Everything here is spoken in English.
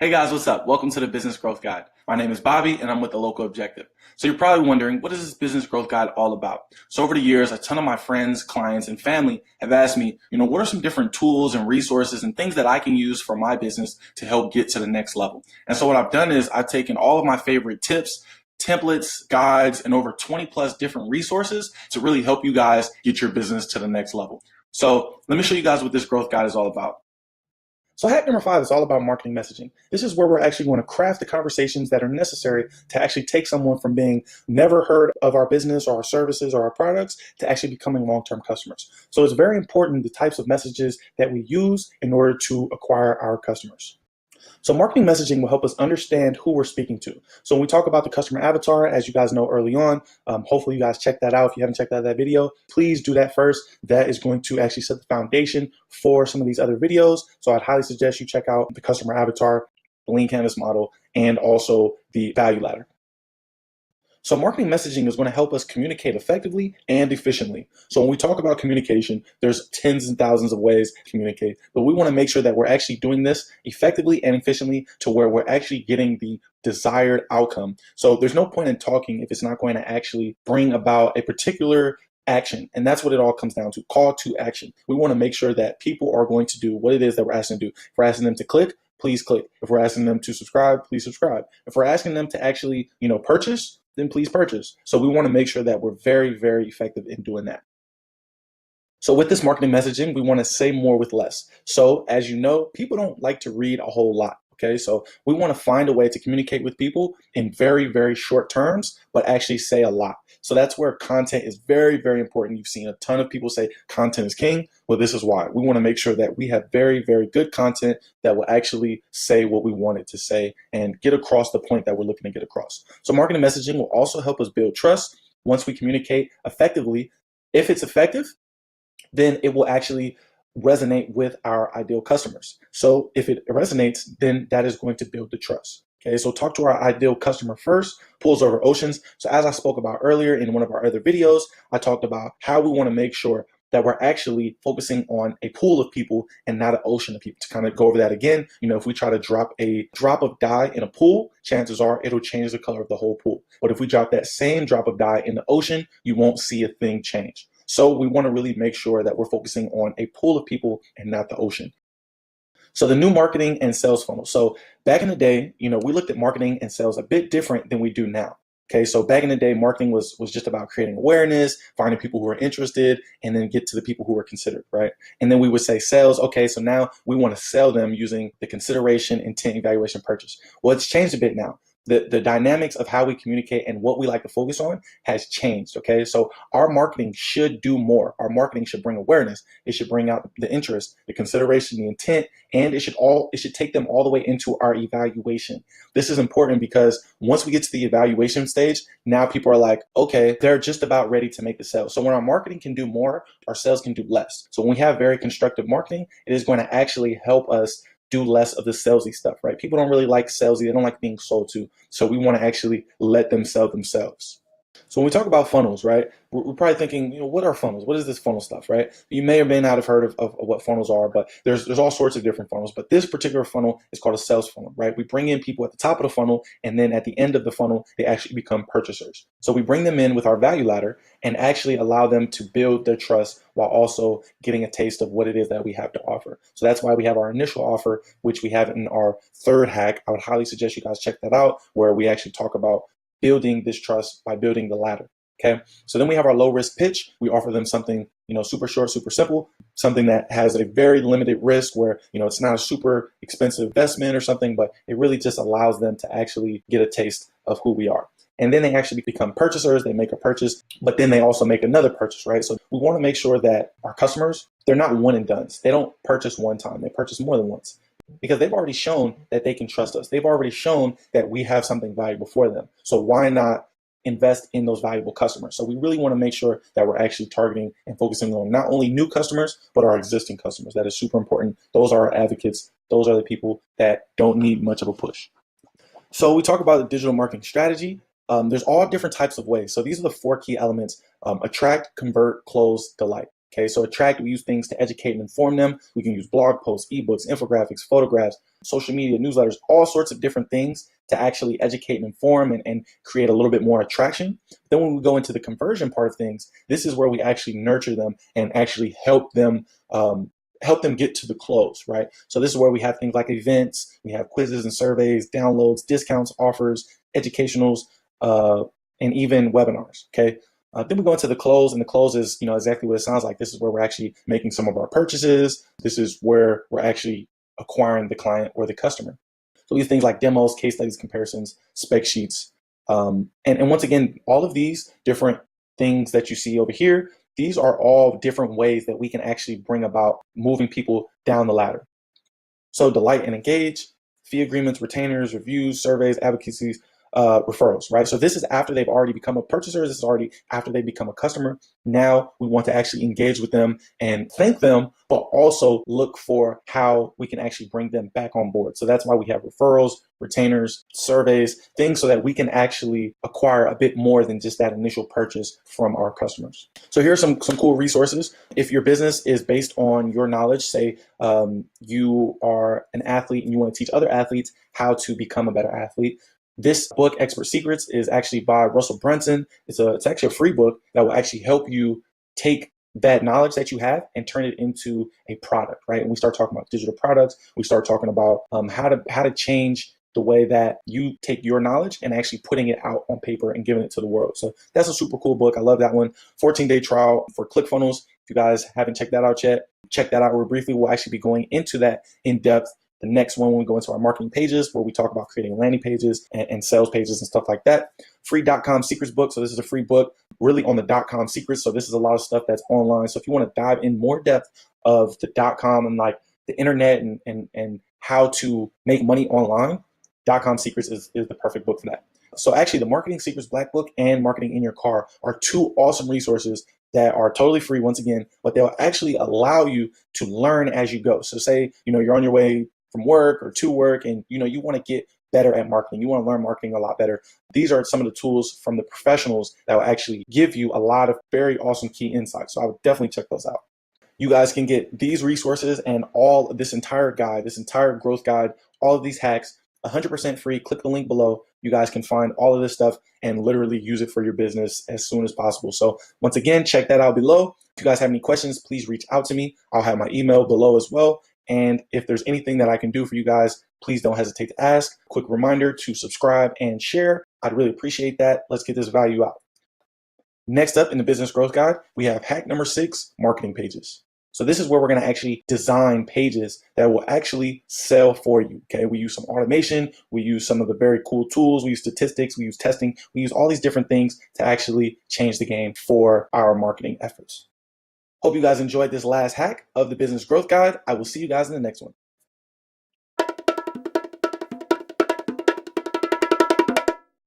Hey guys, what's up? Welcome to the Business Growth Guide. My name is Bobby and I'm with the Local Objective. So you're probably wondering, what is this Business Growth Guide all about? So over the years, a ton of my friends, clients, and family have asked me, what are some different tools and resources and things that I can use for my business to help get to the next level? And so what I've done is I've taken all of my favorite tips, templates, guides, and over 20 plus different resources to really help you guys get your business to the next level. So let me show you guys what this growth guide is all about. So hack number 5 is all about marketing messaging. This is where we're actually going to craft the conversations that are necessary to actually take someone from being never heard of our business or our services or our products to actually becoming long-term customers. So it's very important the types of messages that we use in order to acquire our customers. So marketing messaging will help us understand who we're speaking to. So when we talk about the customer avatar, as you guys know early on, hopefully you guys check that out. If you haven't checked out that video, please do that first. That is going to actually set the foundation for some of these other videos. So I'd highly suggest you check out the customer avatar, the lean canvas model, and also the value ladder. So marketing messaging is going to help us communicate effectively and efficiently. So when we talk about communication, there's tens and thousands of ways to communicate, but we want to make sure that we're actually doing this effectively and efficiently to where we're actually getting the desired outcome. So there's no point in talking if it's not going to actually bring about a particular action. And that's what it all comes down to, call to action. We want to make sure that people are going to do what it is that we're asking them to do. If we're asking them to click, please click. If we're asking them to subscribe, please subscribe. If we're asking them to actually, purchase, then please purchase. So we want to make sure that we're very, very effective in doing that. So with this marketing messaging, we want to say more with less. So as you know, people don't like to read a whole lot. Okay, so we want to find a way to communicate with people in very, very short terms, but actually say a lot. So that's where content is very, very important. You've seen a ton of people say content is king. Well, this is why. We want to make sure that we have very, very good content that will actually say what we want it to say and get across the point that we're looking to get across. So marketing messaging will also help us build trust once we communicate effectively. If it's effective, then it will actually resonate with our ideal customers. So if it resonates, then that is going to build the trust. Okay, so talk to our ideal customer first, pulls over oceans. So as I spoke about earlier in one of our other videos, I talked about how we want to make sure that we're actually focusing on a pool of people and not an ocean of people. To kind of go over that again, if we try to drop a drop of dye in a pool, chances are it'll change the color of the whole pool. But if we drop that same drop of dye in the ocean, you won't see a thing change. So we want to really make sure that we're focusing on a pool of people and not the ocean. So the new marketing and sales funnel. So back in the day, we looked at marketing and sales a bit different than we do now. Okay, so back in the day, marketing was just about creating awareness, finding people who are interested, and then get to the people who are considered, right? And then we would say sales, okay, so now we want to sell them using the consideration, intent, evaluation, purchase. Well, it's changed a bit now. The dynamics of how we communicate and what we like to focus on has changed, okay? So our marketing should do more. Our marketing should bring awareness. It should bring out the interest, the consideration, the intent, and it should take them all the way into our evaluation. This is important because once we get to the evaluation stage, now people are like, okay, they're just about ready to make the sale. So when our marketing can do more, our sales can do less. So when we have very constructive marketing, it is going to actually help us do less of the salesy stuff, right? People don't really like salesy. They don't like being sold to. So we want to actually let them sell themselves. So when we talk about funnels, right, we're probably thinking, what are funnels? What is this funnel stuff, right? You may or may not have heard of what funnels are, but there's all sorts of different funnels. But this particular funnel is called a sales funnel, right? We bring in people at the top of the funnel, and then at the end of the funnel, they actually become purchasers. So we bring them in with our value ladder and actually allow them to build their trust while also getting a taste of what it is that we have to offer. So that's why we have our initial offer, which we have in our third hack. I would highly suggest you guys check that out, where we actually talk about building this trust by building the ladder. Okay, so then we have our low risk pitch. We offer them something, super short, super simple, something that has a very limited risk where, it's not a super expensive investment or something, but it really just allows them to actually get a taste of who we are. And then they actually become purchasers. They make a purchase, but then they also make another purchase, right? So we want to make sure that our customers, they're not one and done. They don't purchase one time. They purchase more than once, because they've already shown that they can trust us. They've already shown that we have something valuable for them. So why not invest in those valuable customers? So we really want to make sure that we're actually targeting and focusing on not only new customers, but our existing customers. That is super important. Those are our advocates. Those are the people that don't need much of a push. So we talk about the digital marketing strategy. There's all different types of ways. So these are the 4 key elements: attract, convert, close, delight. Okay, so attract, we use things to educate and inform them. We can use blog posts, ebooks, infographics, photographs, social media, newsletters, all sorts of different things to actually educate and inform and create a little bit more attraction. Then when we go into the conversion part of things, this is where we actually nurture them and actually help them get to the close, right? So this is where we have things like events, we have quizzes and surveys, downloads, discounts, offers, educationals, and even webinars, okay? Then we go into the close, and the close is, exactly what it sounds like. This is where we're actually making some of our purchases. This is where we're actually acquiring the client or the customer. So these things like demos, case studies, comparisons, spec sheets. And once again, all of these different things that you see over here, these are all different ways that we can actually bring about moving people down the ladder. So delight and engage, fee agreements, retainers, reviews, surveys, advocacies, referrals, right? So this is after they've already become a purchaser. This is already after they become a customer. Now we want to actually engage with them and thank them, but also look for how we can actually bring them back on board. So that's why we have referrals, retainers, surveys, things so that we can actually acquire a bit more than just that initial purchase from our customers. So here are some cool resources. If your business is based on your knowledge, say you are an athlete and you want to teach other athletes how to become a better athlete, this book, Expert Secrets, is actually by Russell Brunson. It's actually a free book that will actually help you take that knowledge that you have and turn it into a product, right? And we start talking about digital products. We start talking about how to change the way that you take your knowledge and actually putting it out on paper and giving it to the world. So that's a super cool book. I love that one. 14-day trial for ClickFunnels. If you guys haven't checked that out yet, check that out real briefly. We'll actually be going into that in depth. The next one, when we go into our marketing pages, where we talk about creating landing pages and sales pages and stuff like that. Free .com secrets book. So this is a free book really on the .com secrets. So this is a lot of stuff that's online. So if you want to dive in more depth of the .com and like the internet and how to make money online, .com secrets is the perfect book for that. So actually the Marketing Secrets Black Book and Marketing in Your Car are two awesome resources that are totally free once again, but they'll actually allow you to learn as you go. So say, you're on your way from work or to work and you want to get better at marketing. You want to learn marketing a lot better. These are some of the tools from the professionals that will actually give you a lot of very awesome key insights. So I would definitely check those out. You guys can get these resources and all of this entire guide, this entire growth guide, all of these hacks 100% free. Click the link below. You guys can find all of this stuff and literally use it for your business as soon as possible. So once again, check that out below. If you guys have any questions, please reach out to me. I'll have my email below as well. And if there's anything that I can do for you guys, please don't hesitate to ask. Quick reminder to subscribe and share. I'd really appreciate that. Let's get this value out. Next up in the Business Growth Guide, we have hack number 6, marketing pages. So this is where we're going to actually design pages that will actually sell for you. Okay, we use some automation. We use some of the very cool tools. We use statistics. We use testing. We use all these different things to actually change the game for our marketing efforts. Hope you guys enjoyed this last hack of the Business Growth Guide. I will see you guys in the next one.